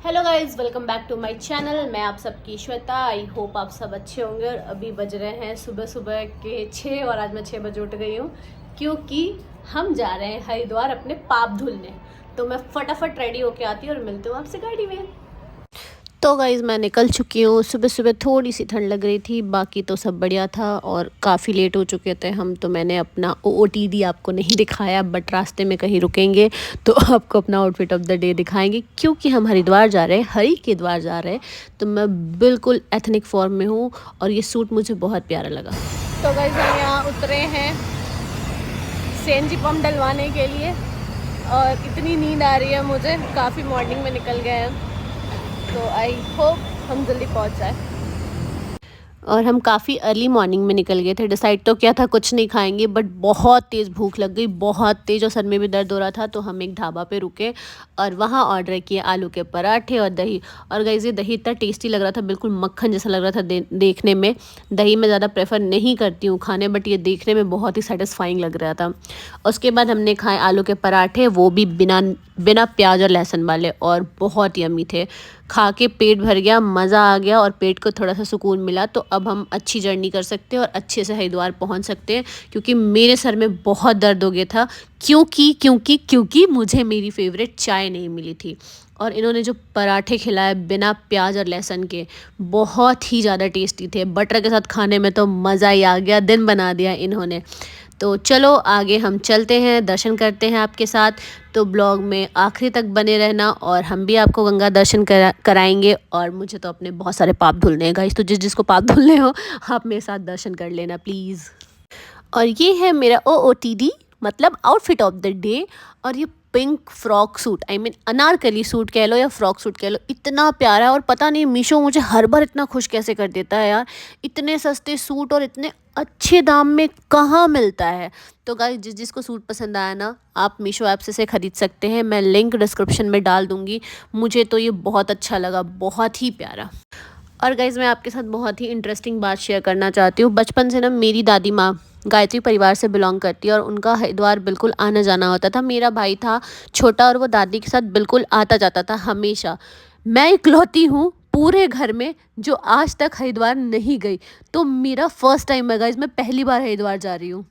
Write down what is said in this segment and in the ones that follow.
Hello guys, welcome back to my channel. मैं आप सबकी श्वेता। आई होप आप सब अच्छे होंगे। और अभी बज रहे हैं सुबह सुबह के 6 और आज मैं 6 बजे उठ गई हूँ क्योंकि हम जा रहे हैं हरिद्वार अपने पाप धुलने। तो मैं फटाफट रेडी होके आती हूँ और मिलती हूँ आपसे गाड़ी में। तो गाइज़ मैं निकल चुकी हूँ। सुबह सुबह थोड़ी सी ठंड लग रही थी, बाकी तो सब बढ़िया था और काफ़ी लेट हो चुके थे हम। तो मैंने अपना OOTD आपको नहीं दिखाया, बट रास्ते में कहीं रुकेंगे तो आपको अपना आउटफिट ऑफ द डे दिखाएंगे क्योंकि हम हरिद्वार जा रहे हैं, हरि के द्वार जा रहे हैं। तो मैं बिल्कुल एथनिक फॉर्म में हूँ और ये सूट मुझे बहुत प्यारा लगा। तो गाइज़ हम यहाँ उतरे हैं CNG पंप डलवाने के लिए और इतनी नींद आ रही है मुझे, काफ़ी मॉर्निंग में निकल गए हैं। तो आई होप हम जल्दी पहुंच जाए। और हम काफ़ी अर्ली मॉर्निंग में निकल गए थे। डिसाइड तो क्या था कुछ नहीं खाएंगे, बट बहुत तेज़ भूख लग गई, बहुत तेज़, और सर में भी दर्द हो रहा था। तो हम एक ढाबा पे रुके और वहाँ ऑर्डर किए आलू के पराठे और दही। और गाइस ये दही इतना टेस्टी लग रहा था, बिल्कुल मक्खन जैसा लग रहा था देखने में। दही मैं ज़्यादा प्रेफर नहीं करती हूँ खाने, बट ये देखने में बहुत ही सेटिस्फाइंग लग रहा था। उसके बाद हमने खाए आलू के पराठे, वो भी बिना प्याज और लहसुन वाले, और बहुत यम्मी थे। खा के पेट भर गया, मज़ा आ गया और पेट को थोड़ा सा सुकून मिला। तो अब हम अच्छी जर्नी कर सकते हैं और अच्छे से हरिद्वार पहुंच सकते हैं, क्योंकि मेरे सर में बहुत दर्द हो गया था क्योंकि मुझे मेरी फेवरेट चाय नहीं मिली थी। और इन्होंने जो पराठे खिलाए बिना प्याज और लहसुन के, बहुत ही ज़्यादा टेस्टी थे। बटर के साथ खाने में तो मज़ा ही आ गया, दिन बना दिया इन्होंने। तो चलो आगे हम चलते हैं, दर्शन करते हैं आपके साथ। तो ब्लॉग में आखिरी तक बने रहना और हम भी आपको गंगा दर्शन कराएंगे। और मुझे तो अपने बहुत सारे पाप धुलने हैं गाइस, तो जिसको पाप धुलने हो आप मेरे साथ दर्शन कर लेना प्लीज़। और ये है मेरा OOTD, मतलब आउटफिट ऑफ द डे। और ये pink frock suit, I mean Anarkali suit कह लो या फ्रॉक सूट कह लो, इतना प्यारा है। और पता नहीं मीशो मुझे हर बार इतना खुश कैसे कर देता है यार। इतने सस्ते सूट और इतने अच्छे दाम में कहाँ मिलता है। तो गाइस जिसको सूट पसंद आया ना, आप मीशो ऐप से खरीद सकते हैं। मैं लिंक डिस्क्रिप्शन में डाल दूँगी। मुझे तो ये बहुत अच्छा लगा, बहुत ही प्यारा। और गाइज़ मैं आपके साथ बहुत ही इंटरेस्टिंग बात शेयर करना चाहती हूँ। बचपन से ना मेरी दादी माँ गायत्री परिवार से बिलोंग करती है और उनका हरिद्वार बिल्कुल आना जाना होता था। मेरा भाई था छोटा और वो दादी के साथ बिल्कुल आता जाता था हमेशा। मैं इकलौती हूँ पूरे घर में जो आज तक हरिद्वार नहीं गई। तो मेरा फर्स्ट टाइम है गाइज़, मैं पहली बार हरिद्वार जा रही हूँ।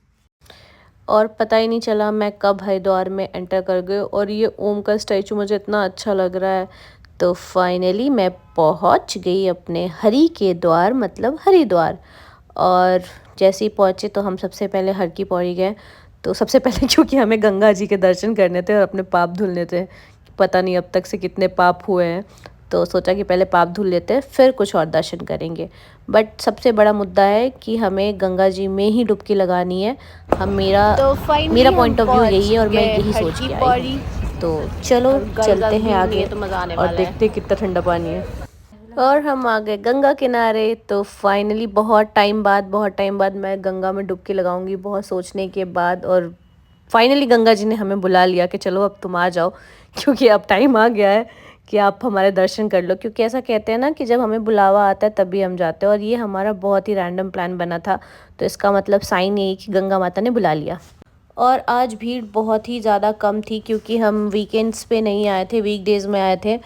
और पता ही नहीं चला मैं कब हरिद्वार में एंटर कर गई। और ये ओम का स्टैचू मुझे इतना अच्छा लग रहा है। तो फाइनली मैं पहुंच गई अपने हरि के द्वार, मतलब हरिद्वार। और जैसे ही पहुंचे तो हम सबसे पहले हर की पौड़ी गए। तो सबसे पहले क्योंकि हमें गंगा जी के दर्शन करने थे और अपने पाप धुलने थे, पता नहीं अब तक से कितने पाप हुए हैं। तो सोचा कि पहले पाप धुल लेते हैं फिर कुछ और दर्शन करेंगे। बट सबसे बड़ा मुद्दा है कि हमें गंगा जी में ही डुबकी लगानी है। मेरा पॉइंट ऑफ व्यू यही है और मैं यही सोच के आई हूँ। तो चलो चलते हैं आगे और देखते हैं कितना ठंडा पानी है। और हम आ गए गंगा किनारे। तो फाइनली बहुत टाइम बाद मैं गंगा में डुबकी लगाऊंगी, बहुत सोचने के बाद। और फाइनली गंगा जी ने हमें बुला लिया कि चलो अब तुम आ जाओ, क्योंकि अब टाइम आ गया है कि आप हमारे दर्शन कर लो। क्योंकि ऐसा कहते हैं ना कि जब हमें बुलावा आता है तभी हम जाते हैं। और ये हमारा बहुत ही रैंडम प्लान बना था, तो इसका मतलब साइन यही कि गंगा माता ने बुला लिया। और आज भीड़ बहुत ही ज़्यादा कम थी क्योंकि हम वीकेंड्स पे नहीं आए थे, वीकडेज़ में आए थे।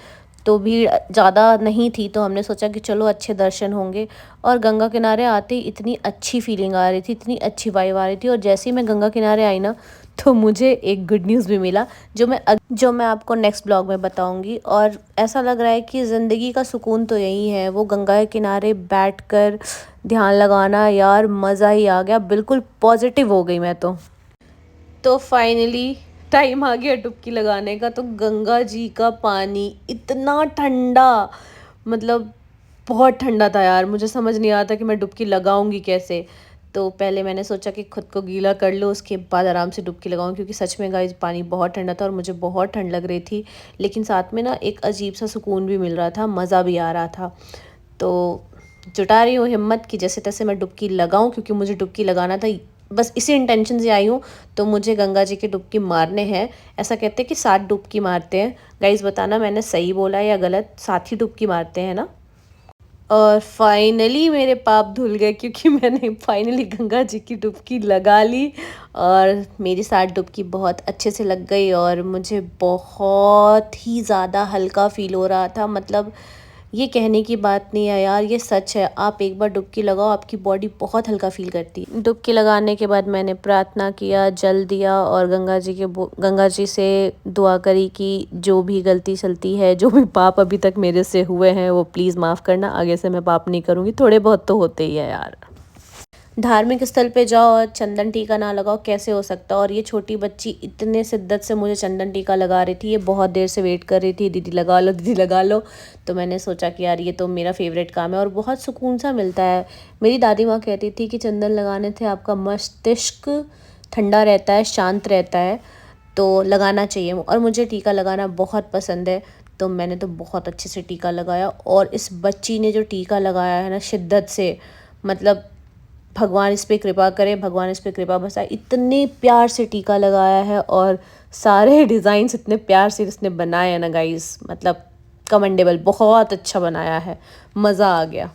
तो भीड़ ज़्यादा नहीं थी, तो हमने सोचा कि चलो अच्छे दर्शन होंगे। और गंगा किनारे आते ही इतनी अच्छी फीलिंग आ रही थी, इतनी अच्छी वाइब आ रही थी। और जैसे ही मैं गंगा किनारे आई ना, तो मुझे एक गुड न्यूज़ भी मिला जो मैं आपको नेक्स्ट ब्लॉग में बताऊंगी। और ऐसा लग रहा है कि ज़िंदगी का सुकून तो यही है, वो गंगा के किनारे बैठकर ध्यान लगाना। यार मज़ा ही आ गया, बिल्कुल पॉजिटिव हो गई मैं तो फाइनली टाइम आ गया डुबकी लगाने का। तो गंगा जी का पानी इतना ठंडा, मतलब बहुत ठंडा था यार। मुझे समझ नहीं आता कि मैं डुबकी लगाऊंगी कैसे। तो पहले मैंने सोचा कि खुद को गीला कर लो, उसके बाद आराम से डुबकी लगाऊं, क्योंकि सच में गाइस पानी बहुत ठंडा था और मुझे बहुत ठंड लग रही थी। लेकिन साथ में ना एक अजीब सा सुकून भी मिल रहा था, मज़ा भी आ रहा था। तो जुटा रही हूँ हिम्मत कि जैसे तैसे मैं डुबकी लगाऊं, क्योंकि मुझे डुबकी लगाना था। बस इसी इंटेंशन से आई हूँ। तो मुझे गंगा जी के डुबकी मारने हैं। ऐसा कहते हैं कि 7 डुबकी मारते हैं। गाइस बताना मैंने सही बोला या गलत, 7 ही डुबकी मारते हैं ना। और फाइनली मेरे पाप धुल गए क्योंकि मैंने फाइनली गंगा जी की डुबकी लगा ली और मेरी 7 डुबकी बहुत अच्छे से लग गई और मुझे बहुत ही ज़्यादा हल्का फ़ील हो रहा था। मतलब ये कहने की बात नहीं है यार, ये सच है। आप एक बार डुबकी लगाओ, आपकी बॉडी बहुत हल्का फ़ील करती है। डुबकी लगाने के बाद मैंने प्रार्थना किया, जल दिया और गंगा जी से दुआ करी कि जो भी गलती सलती है, जो भी पाप अभी तक मेरे से हुए हैं वो प्लीज़ माफ़ करना, आगे से मैं पाप नहीं करूँगी। थोड़े बहुत तो होते ही है यार। धार्मिक स्थल पे जाओ और चंदन टीका ना लगाओ, कैसे हो सकता है। और ये छोटी बच्ची इतने शिद्दत से मुझे चंदन टीका लगा रही थी, ये बहुत देर से वेट कर रही थी, दीदी लगा लो दीदी लगा लो। तो मैंने सोचा कि यार ये तो मेरा फेवरेट काम है और बहुत सुकून सा मिलता है। मेरी दादी माँ कहती थी कि चंदन लगाने से आपका मस्तिष्क ठंडा रहता है, शांत रहता है, तो लगाना चाहिए। और मुझे टीका लगाना बहुत पसंद है, तो मैंने तो बहुत अच्छे से टीका लगाया। और इस बच्ची ने जो टीका लगाया है ना शिद्दत से, मतलब भगवान इस पे कृपा करे, भगवान इस पे कृपा बरसाए। इतने प्यार से टीका लगाया है और सारे डिज़ाइंस इतने प्यार से इसने बनाए हैं ना गाइस, मतलब कमेंडेबल, बहुत अच्छा बनाया है, मज़ा आ गया।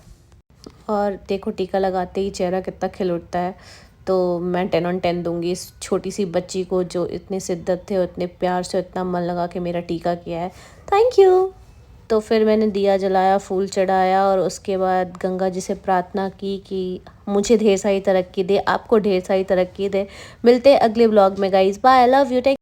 और देखो टीका लगाते ही चेहरा कितना खिल उठता है। तो मैं 10 ऑन 10 दूंगी इस छोटी सी बच्ची को जो इतने शिद्दत थे और इतने प्यार से इतना मन लगा के मेरा टीका किया है। Thank you. तो फिर मैंने दिया जलाया, फूल चढ़ाया और उसके बाद गंगा जी से प्रार्थना की कि मुझे ढेर सारी तरक्की दे, आपको ढेर सारी तरक्की दे। मिलते हैं अगले ब्लॉग में guys, bye, I love you, take